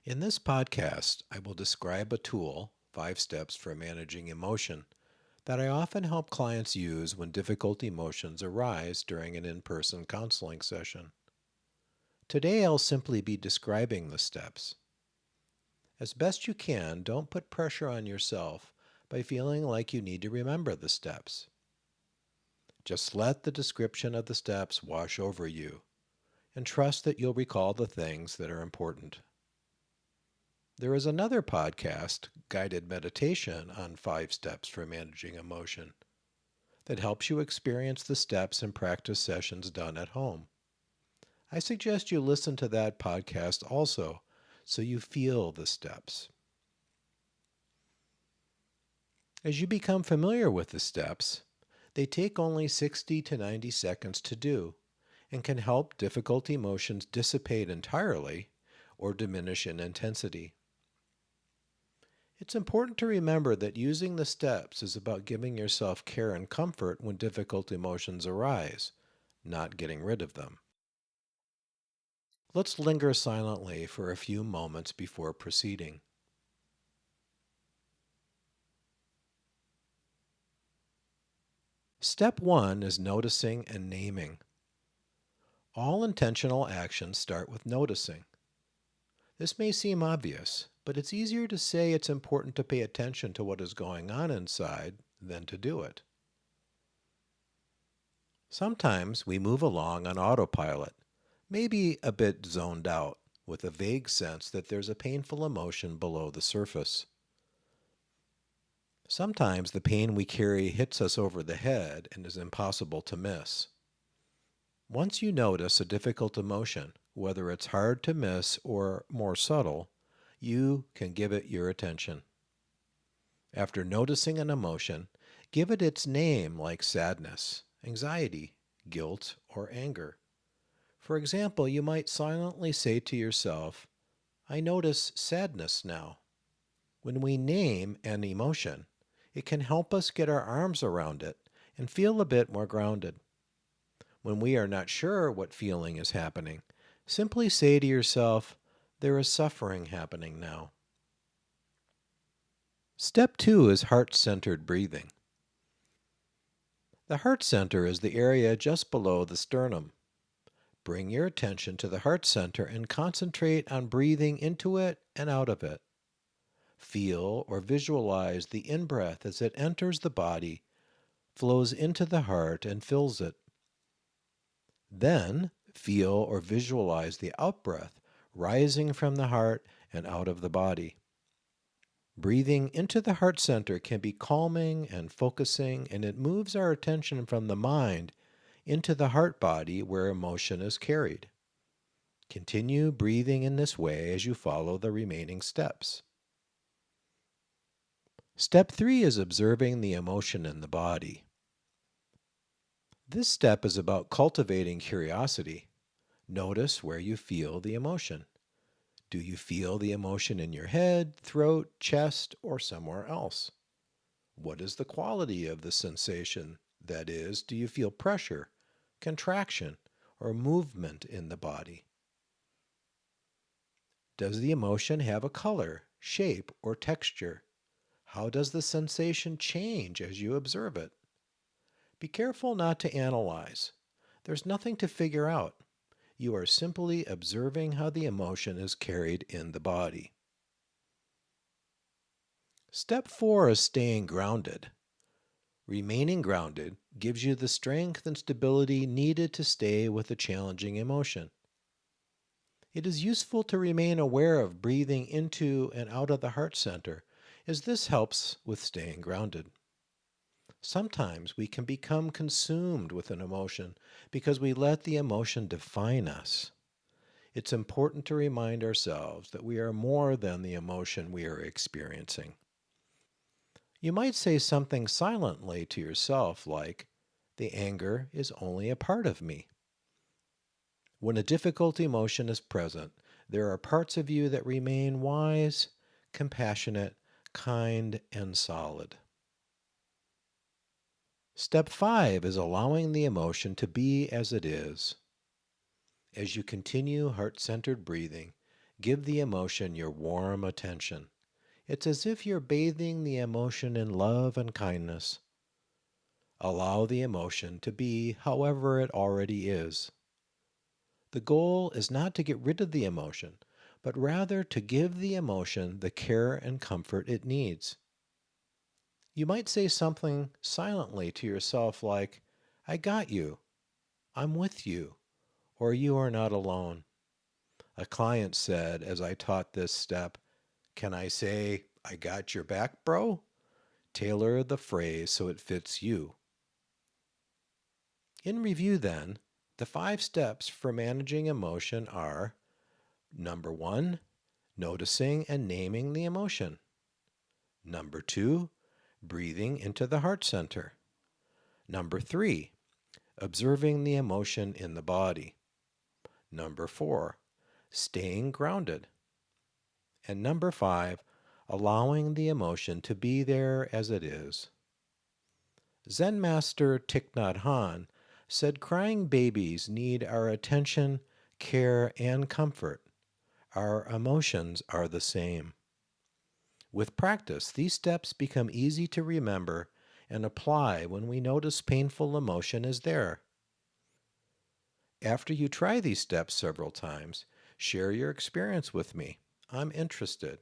In this podcast, I will describe a tool, 5 steps for managing emotion, that I often help clients use when difficult emotions arise during an in-person counseling session. Today, I'll simply be describing the steps. As best you can, don't put pressure on yourself by feeling like you need to remember the steps. Just let the description of the steps wash over you and trust that you'll recall the things that are important. There is another podcast, Guided Meditation on 5 steps for managing emotion, that helps you experience the steps in practice sessions done at home. I suggest you listen to that podcast also so you feel the steps. As you become familiar with the steps, they take only 60 to 90 seconds to do and can help difficult emotions dissipate entirely or diminish in intensity. It's important to remember that using the steps is about giving yourself care and comfort when difficult emotions arise, not getting rid of them. Let's linger silently for a few moments before proceeding. Step 1 is noticing and naming. All intentional actions start with noticing. This may seem obvious, but it's easier to say it's important to pay attention to what is going on inside than to do it. Sometimes we move along on autopilot, maybe a bit zoned out, with a vague sense that there's a painful emotion below the surface. Sometimes the pain we carry hits us over the head and is impossible to miss. Once you notice a difficult emotion, whether it's hard to miss or more subtle, you can give it your attention. After noticing an emotion, give it its name like sadness, anxiety, guilt, or anger. For example, you might silently say to yourself, I notice sadness now. When we name an emotion, it can help us get our arms around it and feel a bit more grounded. When we are not sure what feeling is happening, simply say to yourself, there is suffering happening now. Step 2 is heart-centered breathing. The heart center is the area just below the sternum. Bring your attention to the heart center and concentrate on breathing into it and out of it. Feel or visualize the in-breath as it enters the body, flows into the heart, and fills it. Then, feel or visualize the out-breath rising from the heart and out of the body. Breathing into the heart center can be calming and focusing, and it moves our attention from the mind into the heart body where emotion is carried. Continue breathing in this way as you follow the remaining steps. Step 3 is observing the emotion in the body. This step is about cultivating curiosity. Notice where you feel the emotion. Do you feel the emotion in your head, throat, chest, or somewhere else? What is the quality of the sensation? That is, do you feel pressure, contraction, or movement in the body? Does the emotion have a color, shape, or texture? How does the sensation change as you observe it? Be careful not to analyze. There's nothing to figure out. You are simply observing how the emotion is carried in the body. Step 4 is staying grounded. Remaining grounded gives you the strength and stability needed to stay with a challenging emotion. It is useful to remain aware of breathing into and out of the heart center, as this helps with staying grounded. Sometimes we can become consumed with an emotion because we let the emotion define us. It's important to remind ourselves that we are more than the emotion we are experiencing. You might say something silently to yourself like, the anger is only a part of me. When a difficult emotion is present, there are parts of you that remain wise, compassionate, kind, and solid. Step 5 is allowing the emotion to be as it is. As you continue heart-centered breathing, Give the emotion your warm attention. It's as if you're bathing the emotion in love and kindness. Allow the emotion to be however it already is. The goal is not to get rid of the emotion, but rather to give the emotion the care and comfort it needs. You might say something silently to yourself like, I got you, I'm with you, or you are not alone. A client said as I taught this step, can I say, I got your back, bro? Tailor the phrase so it fits you. In review, then, the 5 steps for managing emotion are: number 1, noticing and naming the emotion. Number 2, breathing into the heart center. Number 3, observing the emotion in the body. Number 4, staying grounded. And number 5, allowing the emotion to be there as it is. Zen master Thich Nhat Hanh said crying babies need our attention, care, and comfort. Our emotions are the same. With practice, these steps become easy to remember and apply when we notice painful emotion is there. After you try these steps several times, share your experience with me. I'm interested.